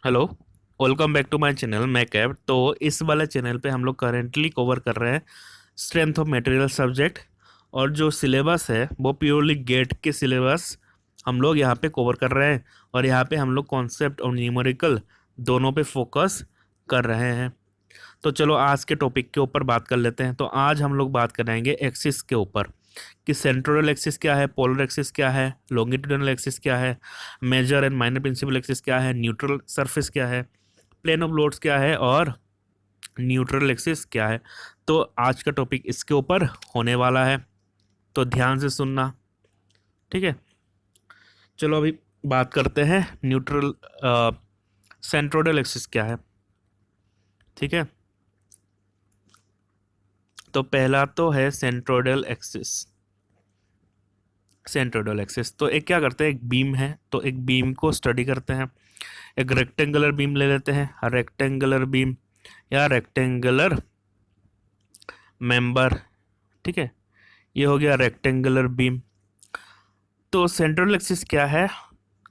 Hello. Welcome back to my channel मैं कैब। तो इस वाले चैनल पे हम लोग करेंटली कवर कर रहे हैं स्ट्रेंथ ऑफ मटेरियल सब्जेक्ट। और जो सिलेबस है वो प्योरली गेट के सिलेबस हम लोग यहाँ पे कवर कर रहे हैं। और यहाँ पे हम लोग कॉन्सेप्ट और न्यूमेरिकल दोनों पे फोकस कर रहे हैं। तो चलो आज के टॉपिक के ऊपर बात कर लेते हैं। तो आज हम लोग बात करेंगे एक्सिस के ऊपर कि सेंट्रोइडल एक्सिस क्या है, पोलर एक्सिस क्या है, लॉन्गिट्यूडिनल एक्सिस क्या है, major and minor principal axis क्या है, न्यूट्रल सरफेस क्या है, प्लेन ऑफ लोड्स क्या है और न्यूट्रल एक्सिस क्या है। तो आज का टॉपिक इसके ऊपर होने वाला है, तो ध्यान से सुनना। ठीक है, चलो अभी बात करते हैं न्यूट्रल सेंट्रोइडल एक्सिस क्या है। ठीक है, तो पहला तो है सेंट्रोइडल एक्सिस। सेंट्रोइडल एक्सिस तो एक क्या करते हैं, एक बीम है तो एक बीम को स्टडी करते हैं। एक रेक्टेंगुलर बीम ले लेते हैं, रेक्टेंगुलर बीम या रेक्टेंगुलर मेंबर। ठीक है, ये हो गया रेक्टेंगुलर बीम। तो सेंट्रल एक्सिस क्या है,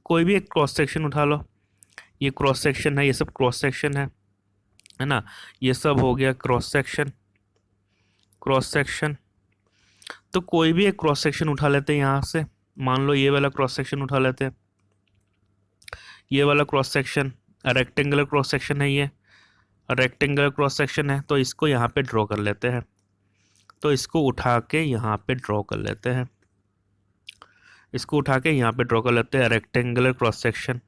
कोई भी एक क्रॉस सेक्शन उठा लो। ये क्रॉस सेक्शन है, ये सब क्रॉस सेक्शन है ना। ये सब हो गया क्रॉस सेक्शन। क्रॉस सेक्शन तो कोई भी एक क्रॉस सेक्शन उठा लेते हैं यहाँ से। मान लो ये वाला क्रॉस सेक्शन उठा लेते हैं। ये वाला cross section rectangular cross section है, ये रेक्टेंगुलर क्रॉस सेक्शन है। तो इसको यहाँ पे ड्रॉ कर लेते हैं। तो इसको उठा के यहाँ पे ड्रॉ कर लेते हैं। इसको उठा के यहाँ पे ड्रॉ कर लेते हैं, रेक्टेंगुलर क्रॉस सेक्शन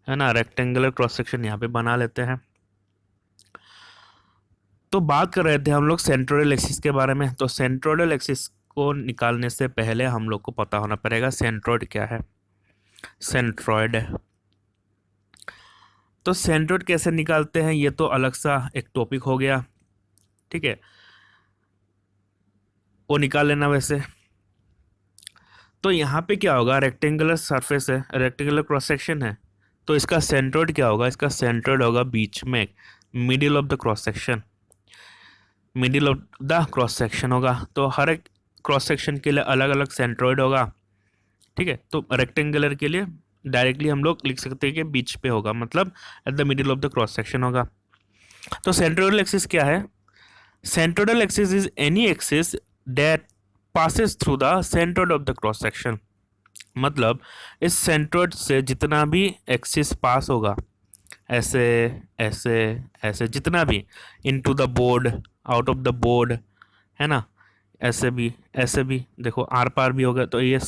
है ना। रेक्टेंगुलर क्रॉस सेक्शन यहाँ पे बना लेते हैं। तो बात कर रहे थे हम लोग सेंट्रोइडल एक्सिस के बारे में। तो सेंट्रोइडल एक्सिस को निकालने से पहले हम लोग को पता होना पड़ेगा सेंट्रोइड क्या है। सेंट्रोइड, तो सेंट्रोइड कैसे निकालते हैं ये तो अलग सा एक टॉपिक हो गया। ठीक है, वो निकाल लेना वैसे। तो यहाँ पे क्या होगा, रेक्टेंगुलर सरफेस है, रेक्टेंगुलर क्रॉस सेक्शन है। तो इसका सेंट्रोइड क्या होगा, इसका सेंट्रोइड होगा बीच में, middle of the cross section. Middle of the cross section होगा। तो हर एक क्रॉस सेक्शन के लिए अलग अलग सेंट्रोइड होगा। ठीक है, तो रेक्टेंगुलर के लिए डायरेक्टली हम लोग लिख सकते हैं कि बीच पे होगा, मतलब at the middle of the cross section होगा। तो सेंट्रोइडल एक्सिस क्या है, centroidal axis is any axis that passes through the centroid of the cross section। मतलब इस सेंट्रोइड से जितना भी एक्सिस पास होगा, ऐसे ऐसे ऐसे जितना भी, into the board, out of the board, है ना। ऐसे भी देखो, आर पार भी होगा। तो ये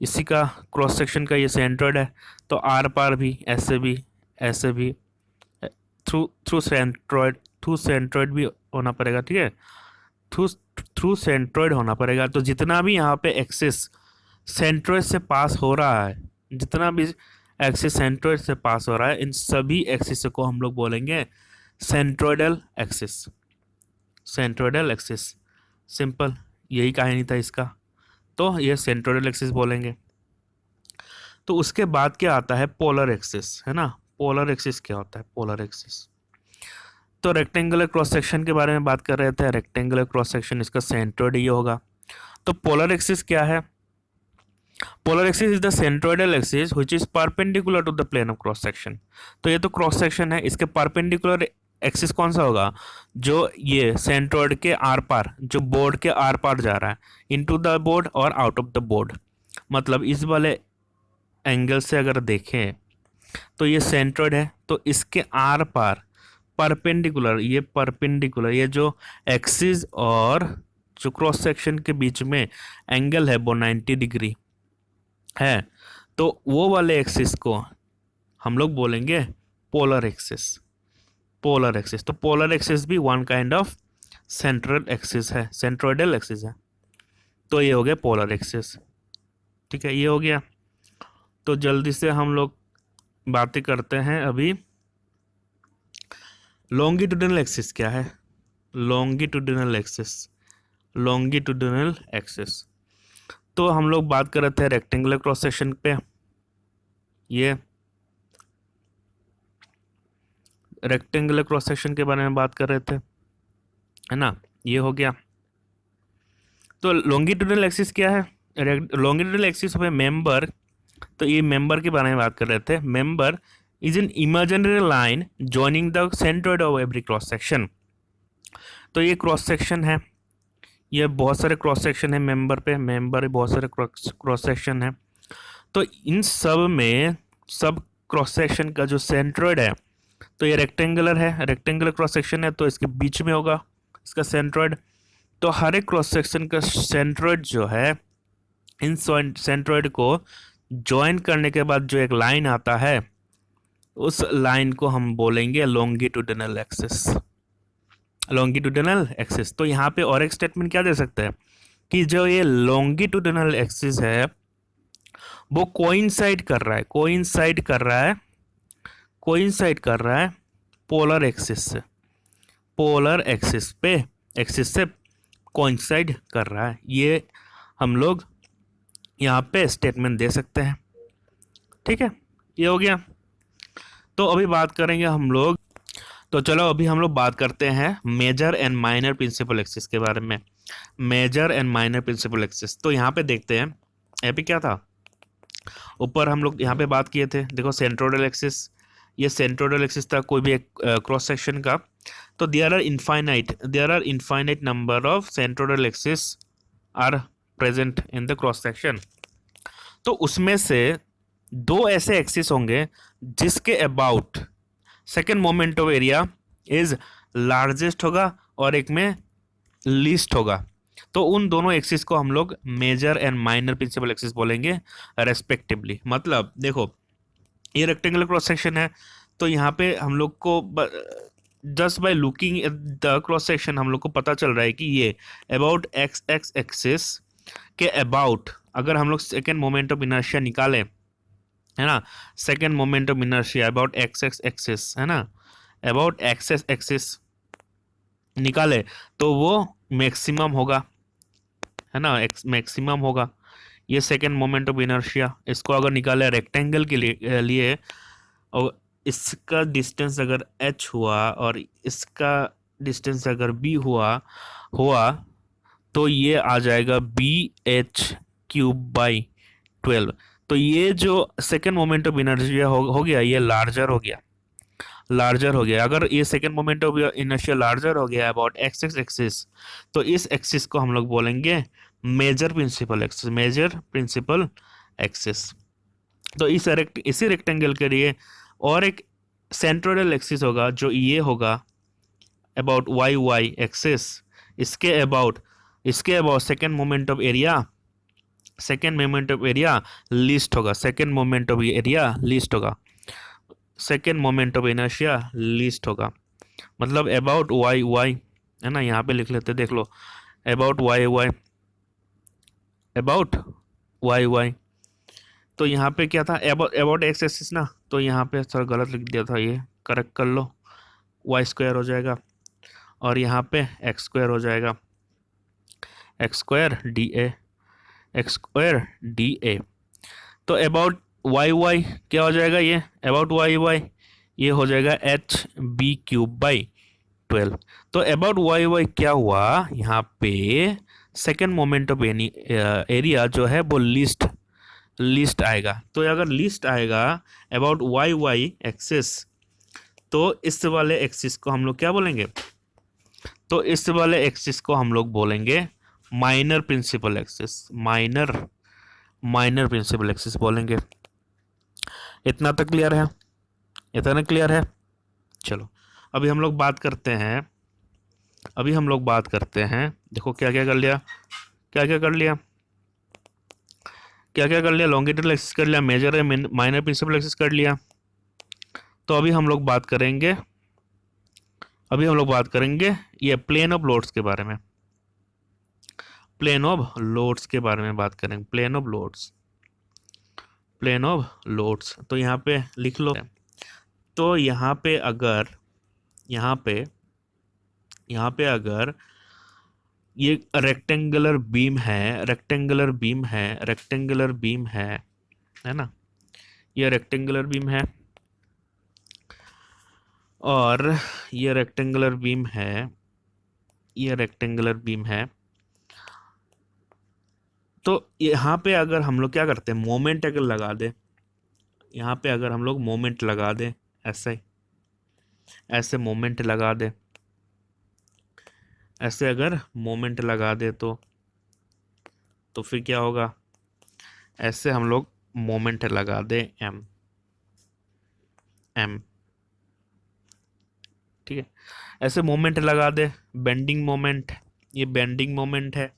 इसी का क्रॉस सेक्शन का ये सेंट्रोइड है। तो आर पार भी, ऐसे भी through through centroid, through centroid भी होना पड़ेगा। ठीक है, थ्रू थ्रू सेंट्रोइड होना पड़ेगा। तो जितना भी यहाँ पे एक्सिस सेंट्रोइड से पास हो रहा है, जितना भी एक्सिस सेंट्रोइड से पास हो रहा है, इन सभी एक्सिस को हम लोग बोलेंगे centroidal axis. Centroidal axis, simple यही कहानी था इसका। तो ये सेंट्रोइडल एक्सिस बोलेंगे। तो उसके बाद क्या आता है, पोलर एक्सिस, है ना। पोलर एक्सिस क्या होता है, पोलर एक्सिस तो रेक्टेंगुलर क्रॉस सेक्शन के बारे में बात कर रहे थे। रेक्टेंगुलर क्रॉस सेक्शन, इसका सेंट्रोइड ये होगा। तो पोलर एक्सिस क्या है, polar axis is the centroidal axis which is perpendicular to the plane of cross section. तो ये तो क्रॉस सेक्शन है, इसके परपेंडिकुलर एक्सिस कौन सा होगा, जो ये सेंट्रोइड के आर पार, जो बोर्ड के आर पार जा रहा है, इनटू द बोर्ड और आउट ऑफ द बोर्ड। मतलब इस वाले एंगल से अगर देखें तो ये सेंट्रोइड है, तो इसके आर पार परपेंडिकुलर, ये जो एक्सिस और जो क्रॉस सेक्शन के बीच में एंगल है वो 90 डिग्री है। तो वो वाले एक्सिस को हम लोग बोलेंगे पोलर एक्सिस। पोलर एक्सिस, तो पोलर एक्सिस भी one kind of central axis है, सेंट्रोइडल एक्सिस है। तो ये हो गया पोलर एक्सिस। ठीक है, ये हो गया। तो जल्दी से हम लोग बातें करते हैं अभी, लॉन्गिट्यूडिनल एक्सिस क्या है। लॉन्गिट्यूडिनल एक्सिस, लॉन्गिट्यूडिनल एक्सिस तो हम लोग बात कर रहे थे रेक्टेंगुलर क्रॉस सेक्शन पे। ये रेक्टेंगुलर क्रॉस सेक्शन के बारे में बात कर रहे थे, है ना। ये हो गया। तो लॉन्गिट्यूडिनल एक्सिस क्या है, लॉन्गिट्यूडिनल एक्सिस है मेंबर। तो ये मेंबर के बारे में बात कर रहे थे। Member is an imaginary line joining the centroid of every cross section. तो ये क्रॉस सेक्शन है, ये बहुत सारे क्रॉस सेक्शन है, मेंबर बहुत सारे क्रॉस सेक्शन है। तो इन सब में सब क्रॉस सेक्शन का जो सेंट्रोइड है, तो ये रेक्टेंगुलर है, रेक्टेंगुलर क्रॉस सेक्शन है, तो इसके बीच में होगा इसका सेंट्रोइड। तो हर एक क्रॉस सेक्शन का सेंट्रोइड जो है, इन सेंट्रोइड को ज्वाइन करने के बाद जो एक लाइन आता है, उस लाइन को हम बोलेंगे लॉन्गिट्यूडिनल एक्सिस। Longitudinal axis. तो यहाँ पे और एक स्टेटमेंट क्या दे सकते हैं कि जो ये लॉन्गिट्यूडिनल एक्सिस है वो कोइंसाइड कर रहा है, कोइंसाइड कर रहा है पोलर एक्सिस से, पोलर एक्सिस से कोइंसाइड कर रहा है। ये हम लोग यहाँ पे स्टेटमेंट दे सकते हैं। ठीक है, ये हो गया। तो अभी बात करेंगे हम लोग, तो चलो अभी हम लोग बात करते हैं major and minor principal axis के बारे में। Major and minor principal axis, तो यहाँ पे देखते हैं, यहाँ पे क्या था, ऊपर हम लोग यहाँ पे बात किए थे, देखो सेंट्रोइडल एक्सिस, ये सेंट्रोइडल एक्सिस था कोई भी एक क्रॉस सेक्शन का। तो there are infinite number of centroidal axis are present in the cross section. तो उसमें से दो ऐसे एक्सिस होंगे जिसके about second moment of area is largest होगा और एक में लीस्ट होगा। तो उन दोनों एक्सिस को हम लोग major and minor principal axis बोलेंगे रेस्पेक्टिवली। मतलब देखो, ये रेक्टेंगुलर क्रॉस सेक्शन है, तो यहाँ पे हम लोग को just by looking at the cross section हम लोग को पता चल रहा है कि ये अबाउट एक्स एक्स एक्सिस के अबाउट, अगर हम लोग सेकेंड मोमेंट ऑफ इनर्शिया निकालें, है ना, second moment of inertia about X X axis, है ना, अबाउट एक्स एक्स एक्सिस निकाले तो वो मैक्सिमम होगा, है ना, मैक्सिमम होगा। ये सेकेंड मोमेंट ऑफ इनर्शिया, इसको अगर निकाले रेक्टेंगल के लिए और इसका डिस्टेंस अगर h हुआ और इसका डिस्टेंस अगर b हुआ तो ये आ जाएगा BH³/12। तो ये जो सेकेंड मोमेंट ऑफ इनर्शिया हो गया, ये लार्जर हो गया। अगर ये second moment of inertia larger हो गया अबाउट एक्स एक्स एक्सिस, तो इस एक्सिस को हम लोग बोलेंगे मेजर प्रिंसिपल एक्सिस। तो इसी रेक्टेंगल के लिए और एक सेंट्रोइडल एक्सिस होगा जो ये होगा अबाउट वाई वाई एक्सिस। इसके about second moment of area least होगा, second moment of inertia least होगा। मतलब अबाउट वाई वाई, है ना, यहाँ पे लिख लेते, देख लो, अबाउट वाई वाई। तो यहाँ पे क्या था, अबाउट एक्स एक्सिस ना, तो यहाँ पे सर गलत लिख दिया था, ये करेक्ट कर लो, y² हो जाएगा और यहाँ पे x² हो जाएगा, x² dA। तो अबाउट वाई वाई क्या हो जाएगा, ये अबाउट वाई वाई ये हो जाएगा HB³/12। तो अबाउट वाई वाई क्या हुआ, यहाँ पे सेकेंड मोमेंट ऑफ एरिया जो है वो लिस्ट आएगा। तो अगर लिस्ट आएगा अबाउट वाई वाई एक्सिस, तो इस वाले एक्सिस को हम लोग क्या बोलेंगे, तो इस वाले एक्सिस को हम लोग बोलेंगे माइनर प्रिंसिपल एक्सिस बोलेंगे। इतना तक क्लियर है? चलो अभी हम लोग बात करते हैं, देखो क्या क्या कर लिया, लॉन्गिट्यूडल एक्सिस कर लिया, मेजर है माइनर प्रिंसिपल एक्सिस कर लिया। तो अभी हम लोग बात करेंगे ये प्लेन ऑफ लोड्स के बारे में, बात करेंगे, प्लेन ऑफ लोड्स। तो यहाँ पे लिख लो, तो यहाँ पे अगर ये रेक्टेंगुलर बीम है, है ना, ये रेक्टेंगुलर बीम है और ये रेक्टेंगुलर बीम है, तो यहाँ पे अगर हम लोग क्या करते हैं, मोमेंट अगर लगा दे, यहाँ पे अगर हम लोग मोमेंट लगा दें, ऐसे मोमेंट लगा दें, ऐसे अगर मोमेंट लगा दे तो फिर क्या होगा, ऐसे हम लोग मोमेंट लगा दे एम, ठीक है, ऐसे मोमेंट लगा दे, बेंडिंग मोमेंट, ये बेंडिंग मोमेंट है,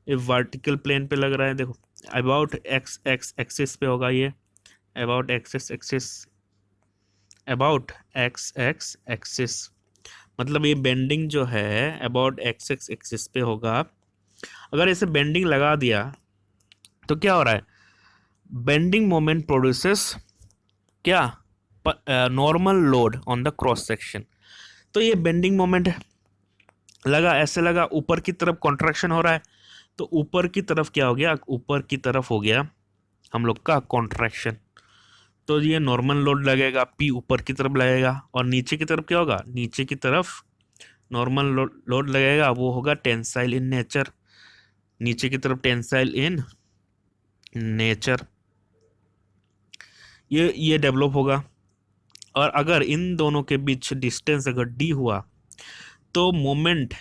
ये वर्टिकल प्लेन पे लग रहा है, देखो अबाउट एक्स एक्स एक्सिस पे होगा ये, about axis axis, about X X axis, मतलब ये बेंडिंग जो है अबाउट एक्स एक्स एक्सिस पे होगा। अगर इसे बेंडिंग लगा दिया तो क्या हो रहा है, बेंडिंग मोमेंट प्रोड्यूसेस क्या, normal load on the cross section. तो ये बेंडिंग मोमेंट लगा, ऐसे लगा, ऊपर की तरफ कॉन्ट्रैक्शन हो रहा है, तो ऊपर की तरफ क्या हो गया, ऊपर की तरफ हो गया हम लोग का कॉन्ट्रैक्शन। तो ये नॉर्मल लोड लगेगा, पी ऊपर की तरफ लगेगा, और नीचे की तरफ क्या होगा, नीचे की तरफ नॉर्मल लोड लगेगा, वो होगा टेंसाइल इन नेचर, नीचे की तरफ टेंसाइल इन नेचर, ये डेवलप होगा। और अगर इन दोनों के बीच डिस्टेंस अगर डी हुआ तो moment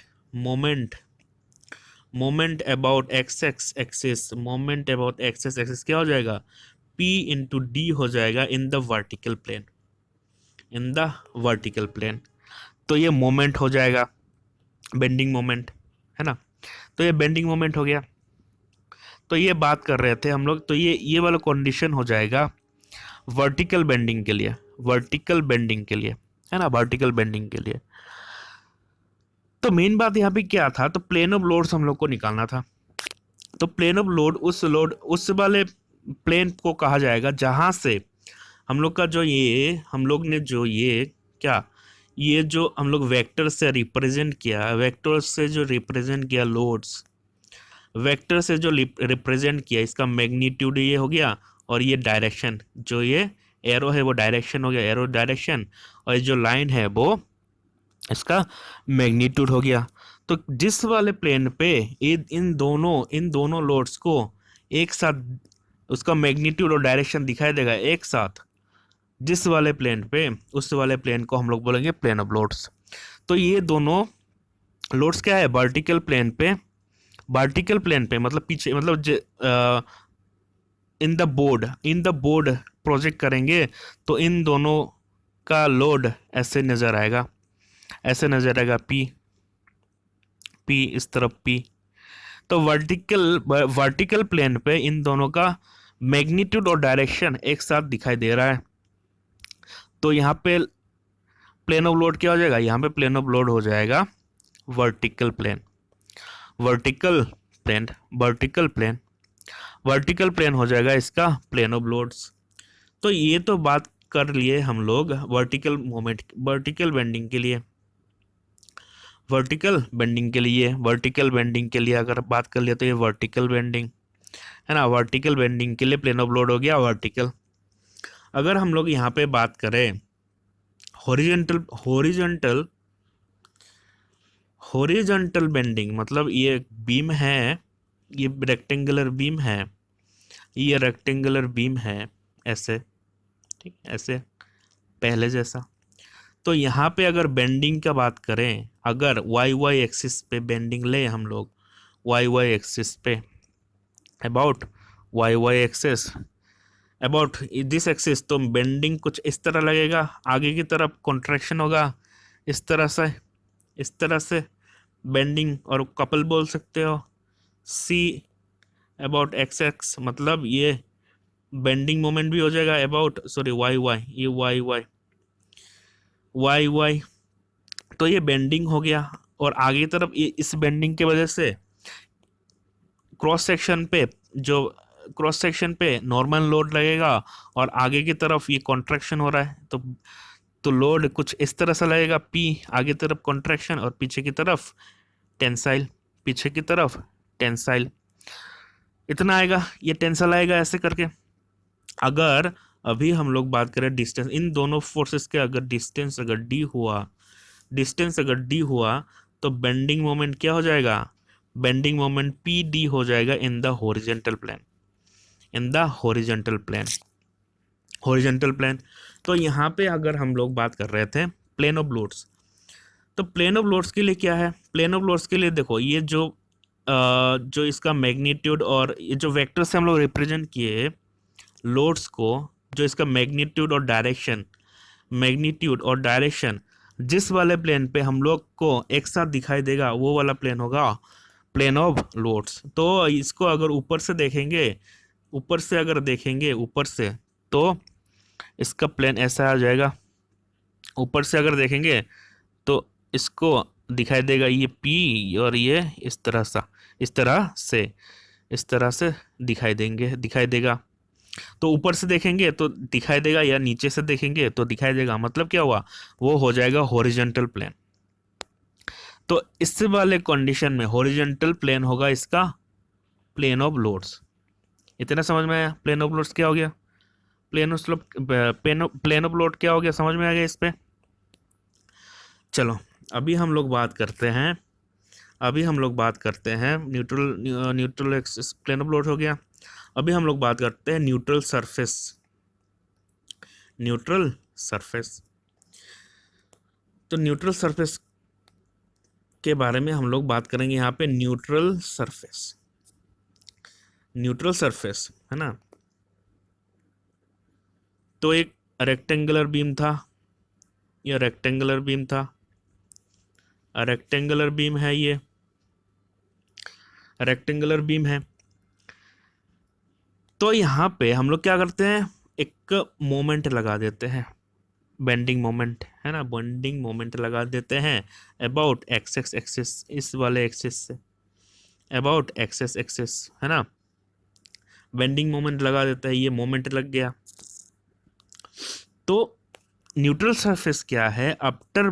about X X axis, moment about X X axis क्या हो जाएगा, P इंटू डी हो जाएगा in the vertical plane, in the vertical plane. तो ये मोमेंट हो जाएगा, बेंडिंग मोमेंट है ना, तो ये बेंडिंग मोमेंट हो गया। तो ये बात कर रहे थे हम लोग, तो ये वाला कंडीशन हो जाएगा वर्टिकल बेंडिंग के लिए, वर्टिकल बेंडिंग के लिए, है ना, वर्टिकल बेंडिंग के लिए। तो मेन बात यहाँ पे क्या था, तो प्लेन ऑफ लोड्स हम लोग को निकालना था। तो प्लेन ऑफ लोड उस वाले प्लेन को कहा जाएगा जहां से हम लोग का जो ये हम लोग ने जो ये क्या, ये जो हम लोग वेक्टर से रिप्रेजेंट किया, वेक्टर से जो रिप्रेजेंट किया लोड्स, वेक्टर से जो रिप्रेजेंट किया, इसका मैग्नीट्यूड ये हो गया, और ये डायरेक्शन, जो ये एरो है वो डायरेक्शन हो गया, एरो डायरेक्शन, और ये जो लाइन है वो इसका मैग्नीट्यूड हो गया। तो जिस वाले प्लेन पे इन दोनों लोड्स को एक साथ उसका मैग्नीट्यूड और डायरेक्शन दिखाई देगा एक साथ, जिस वाले प्लेन पे, उस वाले प्लेन को हम लोग बोलेंगे प्लेन ऑफ लोड्स। तो ये दोनों लोड्स क्या है, वर्टिकल प्लेन पे, वर्टिकल प्लेन पे मतलब पीछे, मतलब इन द बोर्ड प्रोजेक्ट करेंगे तो इन दोनों का लोड ऐसे नजर आएगा, ऐसे नजर आएगा, पी इस तरफ पी। तो वर्टिकल प्लेन पे इन दोनों का मैग्नीट्यूड और डायरेक्शन एक साथ दिखाई दे रहा है। तो यहाँ पे प्लेन ऑफ लोड क्या हो जाएगा, यहाँ पे प्लेन ऑफ लोड हो जाएगा vertical plane, vertical plane, vertical plane, vertical plane हो जाएगा इसका प्लेन ऑफ लोड्स। तो ये तो बात कर लिए हम लोग वर्टिकल मोमेंट, वर्टिकल बेंडिंग के लिए, वर्टिकल बेंडिंग के लिए, वर्टिकल बेंडिंग के लिए अगर बात कर लिया तो ये वर्टिकल बेंडिंग है ना, वर्टिकल बेंडिंग के लिए प्लेन ऑफ लोड हो गया वर्टिकल। अगर हम लोग यहाँ पे बात करें हॉरिजॉन्टल बेंडिंग, मतलब ये बीम है, ये रेक्टेंगुलर बीम है, ये रेक्टेंगुलर बीम है ऐसे, ठीक, ऐसे पहले जैसा। तो यहाँ पे अगर बेंडिंग का बात करें, अगर वाई एक्सिस पे बेंडिंग ले हम लोग, वाई एक्सिस पे, about Y axis, about this axis, तो बेंडिंग कुछ इस तरह लगेगा, आगे की तरफ कॉन्ट्रैक्शन होगा इस तरह से बेंडिंग, और कपल बोल सकते हो, सी अबाउट एक्स एक्स, मतलब ये बेंडिंग मोमेंट भी हो जाएगा अबाउट, सॉरी वाई, ये वाई, तो ये बेंडिंग हो गया। और आगे की तरफ ये इस बेंडिंग की वजह से क्रॉस सेक्शन पे नॉर्मल लोड लगेगा, और आगे की तरफ ये कॉन्ट्रैक्शन हो रहा है, तो लोड कुछ इस तरह से लगेगा, पी आगे तरफ कॉन्ट्रैक्शन और पीछे की तरफ टेंसाइल, पीछे की तरफ टेंसाइल, इतना आएगा, ये टेंसाइल आएगा ऐसे करके। अगर अभी हम लोग बात करें डिस्टेंस, इन दोनों फोर्सेस के अगर डिस्टेंस अगर डी हुआ तो बेंडिंग मोमेंट क्या हो जाएगा, बेंडिंग मोमेंट पी डी हो जाएगा in the horizontal plane, in the horizontal plane. Horizontal plane. तो यहाँ पे अगर हम लोग बात कर रहे थे प्लेन ऑफ लोड्स, तो प्लेन ऑफ लोड्स के लिए क्या है? प्लेन ऑफ लोड्स के लिए देखो, ये जो इसका मैग्नीट्यूड और ये जो वेक्टर से हम लोग रिप्रेजेंट किए लोड्स को, जो इसका मैग्नीट्यूड और डायरेक्शन जिस वाले प्लेन पे हम लोग को एक साथ दिखाई देगा, वो वाला प्लेन होगा प्लेन ऑफ लोड्स। तो इसको अगर ऊपर से देखेंगे ऊपर से, तो इसका प्लेन ऐसा आ जाएगा। ऊपर से अगर देखेंगे तो इसको दिखाई देगा ये P, और ये इस तरह से दिखाई देगा। तो ऊपर से देखेंगे तो दिखाई देगा, या नीचे से देखेंगे तो दिखाई देगा। मतलब क्या हुआ? वो हो जाएगा हॉरिजॉन्टल प्लेन। तो इस वाले कंडीशन में हॉरिजॉन्टल प्लेन होगा इसका प्लेन ऑफ लोड्स। इतना समझ में आया? प्लेन ऑफ लोड्स क्या हो गया? प्लेन ऑफ लोड क्या हो गया? समझ में आ गया इस पे? चलो अभी हम लोग बात करते हैं neutral axis, plane of load हो गया। अभी हम लोग बात करते हैं न्यूट्रल सरफेस। तो न्यूट्रल सरफेस के बारे में हम लोग बात करेंगे यहाँ पे। न्यूट्रल सरफेस है ना, तो एक रेक्टेंगुलर बीम था, ये रेक्टेंगुलर बीम है, ये रेक्टेंगुलर बीम है। तो यहाँ पे हम लोग क्या करते हैं? एक मोमेंट लगा देते हैं, बेंडिंग मोमेंट है ना, बेंडिंग मोमेंट लगा देते हैं अबाउट एक्सिस, इस वाले एक्सिस से अबाउट एक्सिस है ना, बेंडिंग मोमेंट लगा देता है, ये मोमेंट लग गया। तो न्यूट्रल सरफेस क्या है? After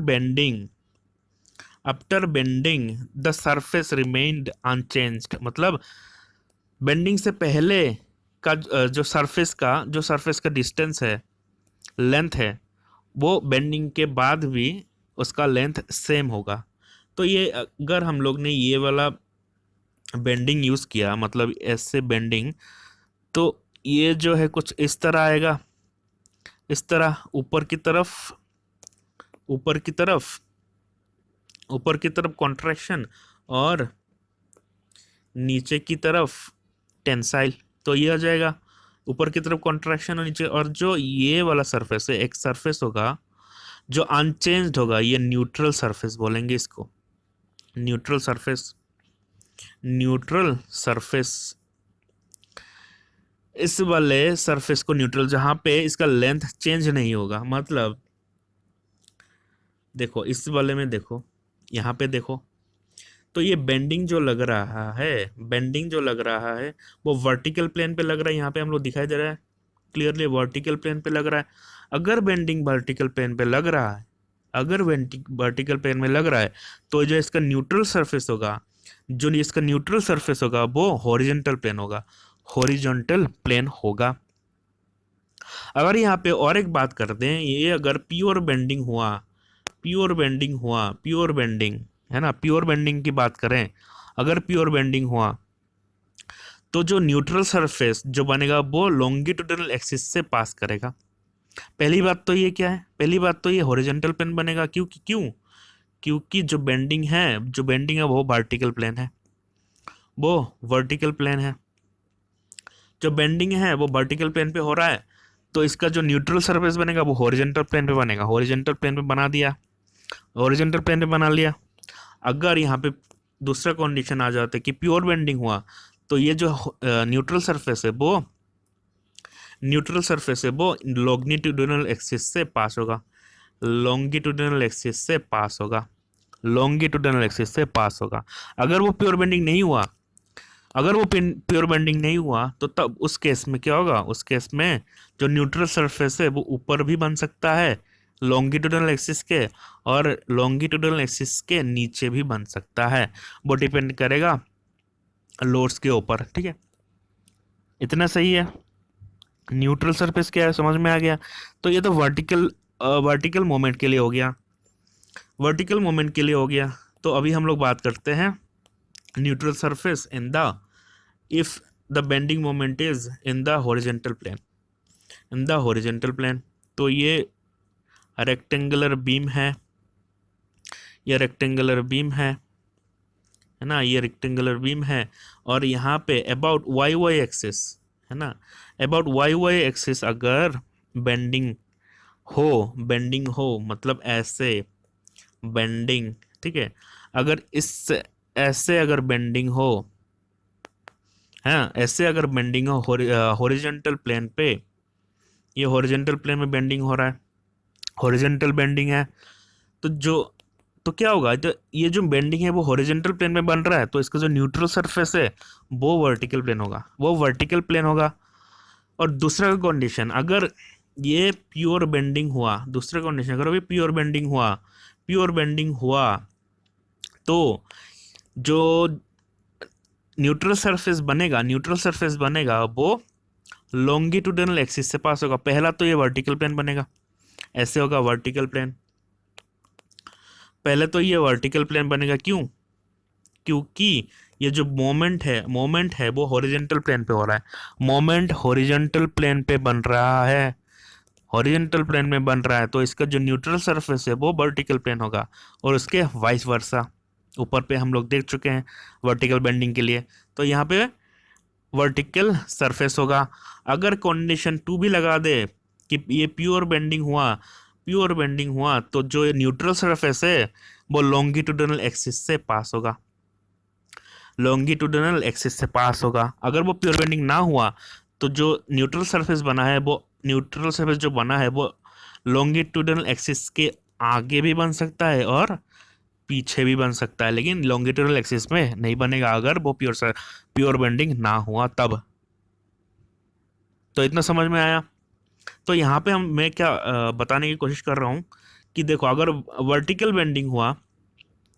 bending the surface remained unchanged. मतलब बेंडिंग से पहले का जो सरफेस का डिस्टेंस है, लेंथ है, वो बेंडिंग के बाद भी उसका लेंथ सेम होगा। तो ये अगर हम लोग ने ये वाला बेंडिंग यूज़ किया, मतलब ऐसे बेंडिंग, तो ये जो है कुछ इस तरह आएगा, इस तरह ऊपर की तरफ कॉन्ट्रैक्शन और नीचे की तरफ टेंसाइल। तो ये आ जाएगा ऊपर की तरफ कॉन्ट्रैक्शन और नीचे। और जो ये वाला सरफेस है, एक सरफेस होगा जो अनचेंज्ड होगा, ये न्यूट्रल सरफेस बोलेंगे इसको। न्यूट्रल सरफेस, इस वाले सरफेस को न्यूट्रल, जहां पे इसका लेंथ चेंज नहीं होगा। मतलब देखो इस वाले में, देखो यहाँ पे देखो, तो ये बेंडिंग जो लग रहा है वो वर्टिकल प्लेन पे लग रहा है। यहाँ पे हम लोग दिखाई दे रहा है क्लियरली, वर्टिकल प्लेन पे लग रहा है। अगर बेंडिंग वर्टिकल प्लेन पे लग रहा है, तो जो इसका न्यूट्रल सरफेस होगा वो हॉरिजॉन्टल प्लेन होगा। अगर यहाँ पे और एक बात कर दें, ये अगर प्योर बेंडिंग है ना, प्योर बेंडिंग की बात करें, अगर प्योर बेंडिंग हुआ तो जो न्यूट्रल सरफेस जो बनेगा वो लॉन्गिट्यूडिनल एक्सिस से पास करेगा। पहली बात तो ये क्या है? पहली बात तो ये हॉरिजॉन्टल प्लेन बनेगा। क्योंकि जो बेंडिंग है वो वर्टिकल प्लेन है, जो बेंडिंग है वो वर्टिकल प्लेन पे हो रहा है। तो इसका जो न्यूट्रल सरफेस बनेगा वो हॉरिजॉन्टल प्लेन पे बनेगा। हॉरिजॉन्टल प्लेन पे बना लिया। अगर यहाँ पे दूसरा कंडीशन आ जाता है कि प्योर बेंडिंग हुआ, तो ये जो न्यूट्रल सरफेस है वो लॉन्गिट्यूडिनल एक्सिस से पास होगा। अगर वो प्योर बेंडिंग नहीं हुआ, तो तब उस केस में क्या होगा? उस केस में जो न्यूट्रल सरफेस है वो ऊपर भी बन सकता है लॉन्गिट्यूडिनल एक्सिस के, और लॉन्गिट्यूडिनल एक्सिस के नीचे भी बन सकता है। वो डिपेंड करेगा लोड्स के ऊपर। ठीक है, इतना सही है। न्यूट्रल सरफेस क्या है समझ में आ गया। तो ये तो वर्टिकल मोमेंट के लिए हो गया। तो अभी हम लोग बात करते हैं neutral surface if the bending moment is in the horizontal plane. In the horizontal plane. तो ये रेक्टेंगुलर बीम है, ये रेक्टेंगुलर बीम है ना, ये रेक्टेंगुलर बीम है। और यहाँ पे अबाउट वाई वाई एक्सिस है ना, अबाउट वाई वाई एक्सिस अगर बेंडिंग हो मतलब ऐसे बेंडिंग, ठीक है, अगर इस ऐसे अगर बेंडिंग हो, हाँ ऐसे अगर बेंडिंग हो हॉरिजॉन्टल प्लेन पे, ये हॉरिजॉन्टल प्लेन में बेंडिंग हो रहा है, हॉरिजॉन्टल बेंडिंग है, तो तो क्या होगा, तो ये जो बेंडिंग है वो हॉरिजॉन्टल प्लेन में बन रहा है, तो इसका जो न्यूट्रल सरफेस है वो वर्टिकल प्लेन होगा, वो वर्टिकल प्लेन होगा। और दूसरा कंडीशन, अगर ये प्योर बेंडिंग हुआ, दूसरा कंडीशन अगर अभी प्योर बेंडिंग हुआ तो जो न्यूट्रल सरफेस बनेगा वो लॉन्गिट्यूडिनल एक्सिस से पास होगा। पहला तो ये वर्टिकल प्लेन बनेगा, ऐसे होगा वर्टिकल प्लेन, पहले तो ये वर्टिकल प्लेन बनेगा। क्यों? क्योंकि ये जो मोमेंट है वो हॉरिजॉन्टल प्लेन पे हो रहा है, मोमेंट हॉरिजॉन्टल प्लेन पे बन रहा है, हॉरिजॉन्टल प्लेन में बन रहा है, तो इसका जो न्यूट्रल सरफेस है वो वर्टिकल प्लेन होगा, और उसके वाइस वर्सा ऊपर पे हम लोग देख चुके हैं वर्टिकल बेंडिंग के लिए, तो यहाँ पे वर्टिकल सरफेस होगा। अगर कंडीशन 2 भी लगा दे कि ये प्योर बेंडिंग हुआ तो जो न्यूट्रल सरफेस है वो लॉन्गिट्यूडिनल एक्सिस से पास होगा, लॉन्गिट्यूडिनल एक्सिस से पास होगा। अगर वो प्योर बेंडिंग ना हुआ तो जो न्यूट्रल सरफेस जो बना है वो लॉन्गिट्यूडिनल एक्सिस के आगे भी बन सकता है और पीछे भी बन सकता है, लेकिन लॉन्गिट्यूडिनल एक्सिस में नहीं बनेगा अगर वो प्योर बेंडिंग ना हुआ तब। तो इतना समझ में आया। तो यहाँ पे मैं क्या बताने की कोशिश कर रहा हूँ कि देखो, अगर वर्टिकल बेंडिंग हुआ,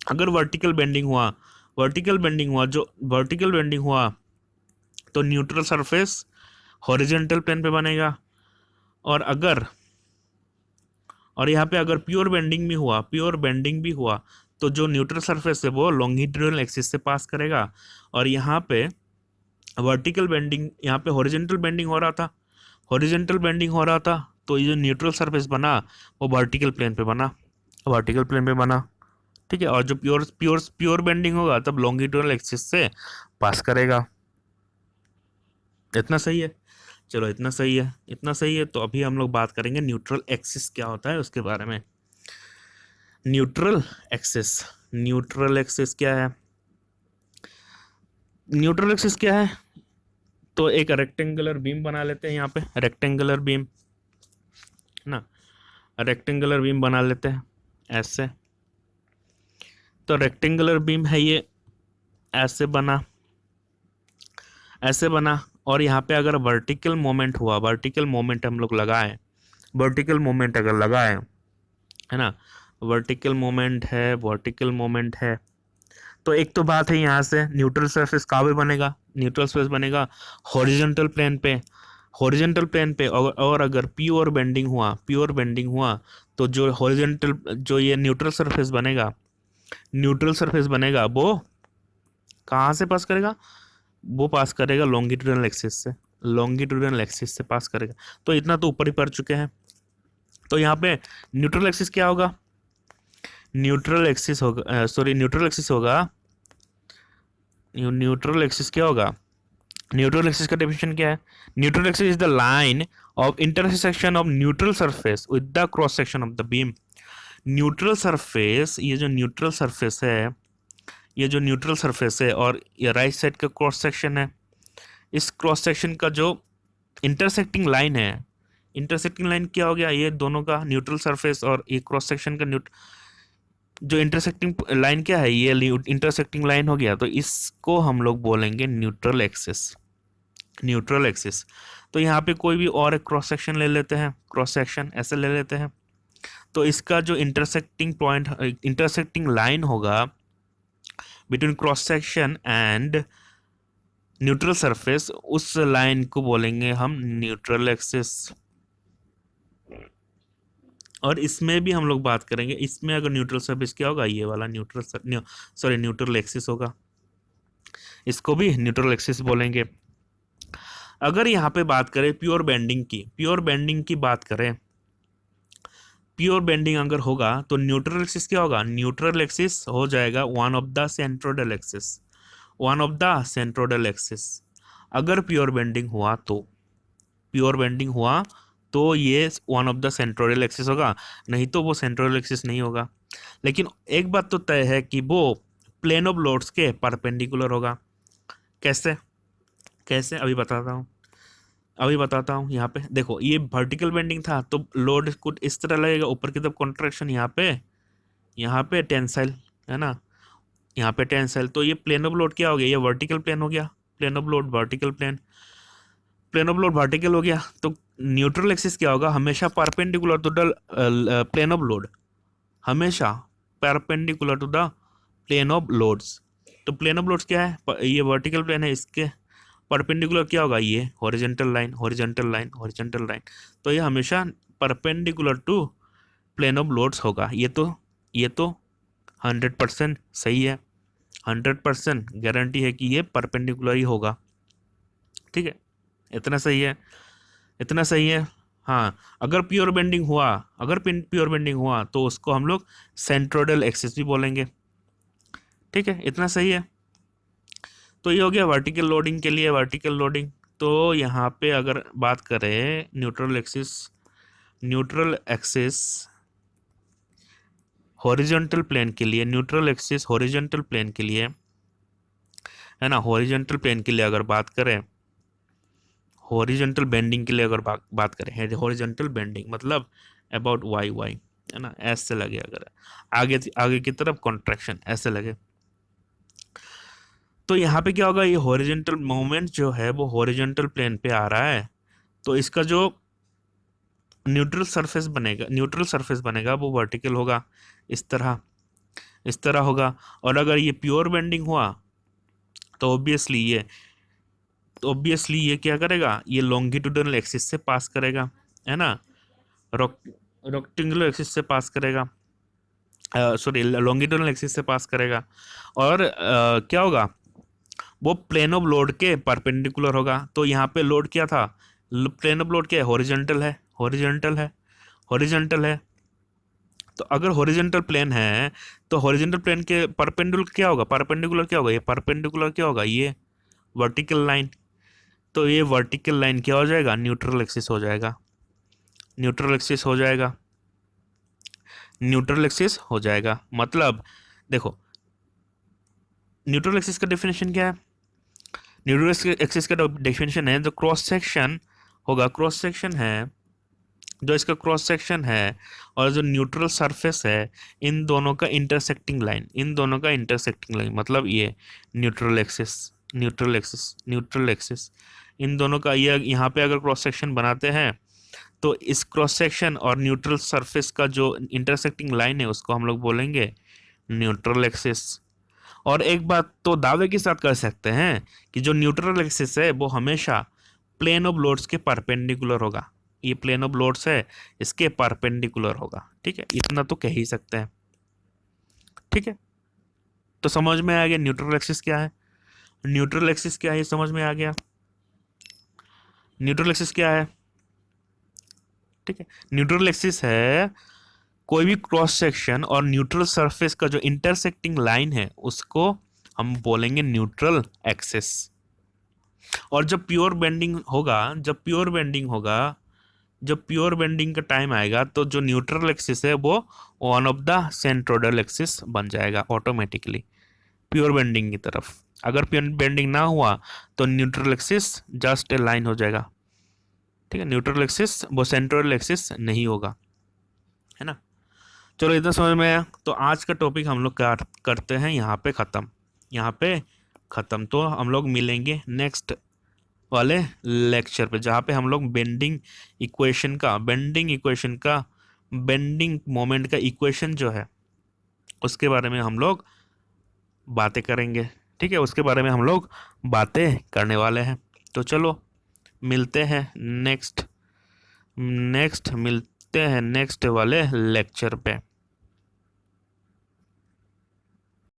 जो वर्टिकल बेंडिंग हुआ तो न्यूट्रल सरफेस हॉरिजॉन्टल प्लेन पे बनेगा, और यहाँ पे अगर प्योर बेंडिंग भी हुआ तो जो न्यूट्रल सरफेस है वो लॉन्गिट्यूडिनल एक्सिस से पास करेगा, और यहाँ पे वर्टिकल बेंडिंग, यहाँ पे हॉरिजॉन्टल बेंडिंग हो रहा था, तो ये जो न्यूट्रल सरफेस बना वो वर्टिकल प्लेन पे बना, ठीक है। और जो प्योर बेंडिंग होगा तब लॉन्गिट्यूडिनल एक्सिस से पास करेगा। इतना सही है? चलो इतना सही है। तो अभी हम लोग बात करेंगे न्यूट्रल एक्सिस क्या होता है उसके बारे में। न्यूट्रल एक्सिस क्या है? तो एक रेक्टेंगुलर बीम बना लेते हैं, यहाँ पे रेक्टेंगुलर बीम ना, रेक्टेंगुलर बीम बना लेते हैं ऐसे। तो रेक्टेंगुलर बीम है ये, ऐसे बना, और यहाँ पे अगर वर्टिकल मोमेंट हम लोग लगाए, है ना, वर्टिकल मोमेंट है, तो एक तो बात है यहाँ से न्यूट्रल सरफेस कहाँ पे बनेगा, हॉरिजॉन्टल प्लेन पे, और अगर प्योर बेंडिंग हुआ तो जो ये न्यूट्रल सरफेस बनेगा वो कहाँ से पास करेगा, वो पास करेगा लॉन्गिट्यूडिनल एक्सिस से पास करेगा। तो इतना तो ऊपर ही पढ़ चुके हैं। तो यहाँ पे न्यूट्रल एक्सिस क्या होगा, न्यूट्रल एक्सिस का डेफिनेशन क्या है? Neutral axis is the line of intersection of neutral surface with the cross section of the beam. Neutral surface, ये जो न्यूट्रल सरफेस है और ये राइट साइड का क्रॉस सेक्शन है, इस क्रॉस सेक्शन का जो इंटरसेक्टिंग लाइन क्या हो गया, ये दोनों का न्यूट्रल सरफेस और ये क्रॉस सेक्शन का जो इंटरसेक्टिंग लाइन क्या है, ये इंटरसेक्टिंग लाइन हो गया, तो इसको हम लोग बोलेंगे न्यूट्रल एक्सिस। तो यहाँ पे कोई भी और एक क्रॉस सेक्शन ले लेते हैं, ऐसे ले लेते हैं, तो इसका जो इंटरसेक्टिंग लाइन होगा between cross section and neutral surface, उस लाइन को बोलेंगे हम न्यूट्रल एक्सिस। और इसमें भी हम लोग बात करेंगे, इसमें अगर न्यूट्रल सरफेस क्या होगा, ये वाला न्यूट्रल एक्सिस होगा, इसको भी न्यूट्रल एक्सिस बोलेंगे। अगर यहाँ पे बात करें प्योर बेंडिंग की बात करें, प्योर बेंडिंग अगर होगा तो न्यूट्रल एक्सिस क्या होगा, न्यूट्रल एक्सिस हो जाएगा one of the centroidal axis, one of the centroidal axis. अगर प्योर बेंडिंग हुआ तो, प्योर बेंडिंग हुआ तो ये one of the centroidal axis होगा, नहीं तो वो सेंट्रोइडल एक्सिस नहीं होगा। लेकिन एक बात तो तय है कि वो प्लेन ऑफ लोड्स के परपेंडिकुलर होगा। कैसे कैसे अभी बताता हूँ। यहाँ पे देखो, ये वर्टिकल बेंडिंग था तो लोड कुछ इस तरह लगेगा, ऊपर की तरफ कॉन्ट्रैक्शन, यहाँ पे टेंसाइल है ना, यहाँ पे टेंसाइल। तो ये प्लेन ऑफ लोड क्या हो गया, ये वर्टिकल प्लेन हो गया, plane of load vertical plane, plane of load vertical हो गया। तो न्यूट्रल एक्सिस क्या होगा, हमेशा perpendicular to the plane of load, हमेशा perpendicular to the plane of loads. तो प्लेन ऑफ लोड्स क्या है, ये वर्टिकल प्लेन है, इसके परपेंडिकुलर क्या होगा, ये horizontal line, horizontal line, horizontal line. तो ये हमेशा perpendicular to plane of loads होगा। ये तो 100% सही है, 100% गारंटी है कि ये परपेंडिकुलर ही होगा। ठीक है, इतना सही है, इतना सही है। हाँ, अगर प्योर बेंडिंग हुआ तो उसको हम लोग सेंट्रोइडल एक्सिस भी बोलेंगे। ठीक है, इतना सही है। तो ये हो गया वर्टिकल लोडिंग के लिए, वर्टिकल लोडिंग। तो यहाँ पे अगर बात करें न्यूट्रल एक्सिस हॉरिजॉन्टल प्लेन के लिए, न्यूट्रल एक्सिस हॉरिजॉन्टल प्लेन के लिए है ना, हॉरिजॉन्टल प्लेन के लिए अगर बात करें, हॉरिजॉन्टल बेंडिंग के लिए अगर बात करें, हॉरिजॉन्टल बेंडिंग मतलब अबाउट वाई है ना, ऐसे लगे, अगर आगे की तरफ कॉन्ट्रैक्शन ऐसे लगे, तो यहाँ पे क्या होगा, ये हॉरिजॉन्टल मूवमेंट जो है वो हॉरिजॉन्टल प्लेन पे आ रहा है। तो इसका जो न्यूट्रल सरफेस बनेगा वो वर्टिकल होगा, इस तरह होगा। और अगर ये प्योर बेंडिंग हुआ तो ऑब्वियसली ये क्या करेगा, ये लॉन्गिट्यूडनल एक्सिस से पास करेगा, है ना, रेक्टेंगुलर एक्सिस से पास करेगा, सॉरी लॉन्गिट्यूडनल एक्सिस से पास करेगा। और क्या होगा, वो प्लेन ऑफ लोड के परपेंडिकुलर होगा। तो यहाँ पे लोड क्या था, प्लेन ऑफ लोड क्या है, हॉरिजॉन्टल है। तो अगर हॉरिजॉन्टल प्लेन है तो हॉरिजॉन्टल प्लेन के परपेंडिकुलर क्या होगा, ये वर्टिकल लाइन। तो ये वर्टिकल लाइन क्या हो जाएगा, न्यूट्रल एक्सिस हो जाएगा। मतलब देखो, न्यूट्रल एक्सिस का डेफिनेशन क्या है, न्यूट्रल एक्सिस का डेफिनेशन है जो क्रॉस सेक्शन होगा, जो इसका क्रॉस सेक्शन है और जो न्यूट्रल सरफेस है, इन दोनों का इंटरसेक्टिंग लाइन, मतलब ये न्यूट्रल एक्सिस, इन दोनों का, ये यहाँ पे अगर क्रॉस सेक्शन बनाते हैं तो इस क्रॉस सेक्शन और न्यूट्रल सरफेस का जो इंटरसेक्टिंग लाइन है उसको हम लोग बोलेंगे न्यूट्रल एक्सिस। और एक बात तो दावे के साथ कर सकते हैं कि जो न्यूट्रल एक्सिस है वो हमेशा प्लेन ऑफ लोड्स के परपेंडिकुलर होगा, ये प्लेन ऑफ लोड्स है इसके परपेंडिकुलर होगा। ठीक है, इतना तो कह ही सकते हैं। ठीक है, तो समझ में आ गया न्यूट्रल एक्सिस क्या है, ये समझ में आ गया न्यूट्रल एक्सिस क्या है। ठीक है, न्यूट्रल एक्सिस है कोई भी क्रॉस सेक्शन और न्यूट्रल सरफेस का जो इंटरसेक्टिंग लाइन है उसको हम बोलेंगे न्यूट्रल एक्सिस। और जब प्योर बेंडिंग का टाइम आएगा तो जो न्यूट्रल एक्सिस है वो one of the centroidal axis बन जाएगा ऑटोमेटिकली प्योर बेंडिंग की तरफ। अगर प्योर बेंडिंग ना हुआ तो neutral axis just a line हो जाएगा। ठीक है, न्यूट्रल एक्सिस वो सेंट्रोइडल एक्सिस नहीं होगा, है ना। चलो इतना समझ में आया। तो आज का टॉपिक हम लोग करते हैं यहाँ पे ख़त्म। तो हम लोग मिलेंगे नेक्स्ट वाले लेक्चर पे, जहाँ पे हम लोग बेंडिंग मोमेंट का इक्वेशन जो है उसके बारे में हम लोग बातें करेंगे। ठीक है, उसके बारे में हम लोग बातें करने वाले हैं। तो चलो मिलते हैं नेक्स्ट वाले लेक्चर पे।